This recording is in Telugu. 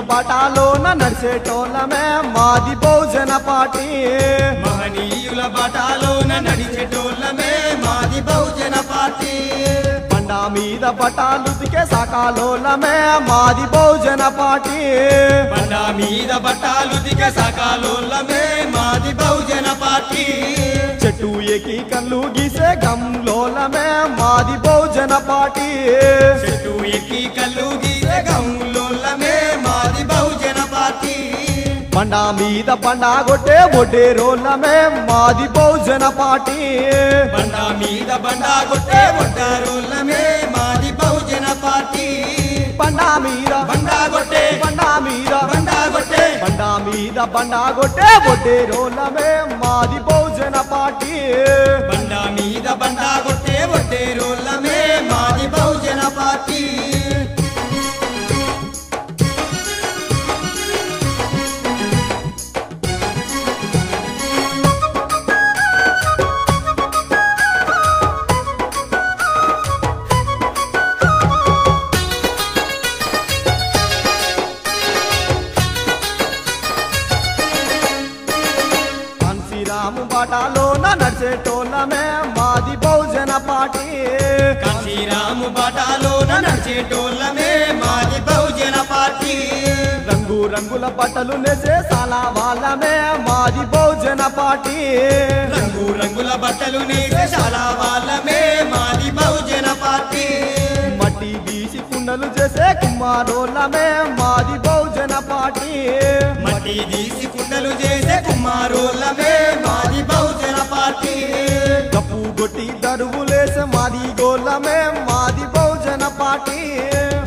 బాటలోన నడిచేటోళ్ళమే మాది బహుజన పార్టీ మహనీయుల బాటలోన నడిచేటోళ్ళమే మాది బహుజన పార్టీ బండా మీద బటాలుదికే సకాలోలమే మాది బహుజన పార్టీ బండా మీద బట్టాలుదికే సకాలోళ్ళమే మాది బహుజన పార్టీ చెట్టు ఎక్కి కళ్ళు గీసే గంలోలమే మాది బహుజన పార్టీ చెట్టు ఎక్కి కళ్ళు గీసే గంలోళ్ళమే మాది బహుజన పార్టీ బండా మీద బండా కొట్టే ఒడ్డే రోళ్ళమే మాది బహుజన పార్టీ బండా మీద బండా కొట్టే ఒడ్డారోళ్ళమే మాది బహుజన పార్టీ బండా మీద బండా కొట్టే బండా మీద బండా కొట్టే బండా మీద బండా కొట్టే ఒడ్డే రోళ్ళమే మాది బహుజన పార్టీ బండా మీద బండా కొట్టే ఒడ్డేరోళ్ళమే మాది బహుజన పార్టీ రాము బాటలోన నడిచేటోళ్ళమే మాది బహుజన పార్టీ కాశీరాము బాటలోన నడిచేటోళ్ళమే మాది బహుజన పార్టీ రంగు రంగుల బట్టలు నేసే సాలా వాళ్ళమే మాది బహుజన పార్టీ రంగు రంగుల బట్టలు నేసే చాలా వాళ్ళమే మాది బహుజన పార్టీ మట్టి తీసి కుండలు చేసే కుమారోళ్ళమే మాది బహుజన పార్టీ మట్టి తీసి కుండలు చేసే కుమారోళ్ళమే మాది బహుజన పార్టీ కప్పు కొట్టి దరువులేసే మాది గోళ్ళమే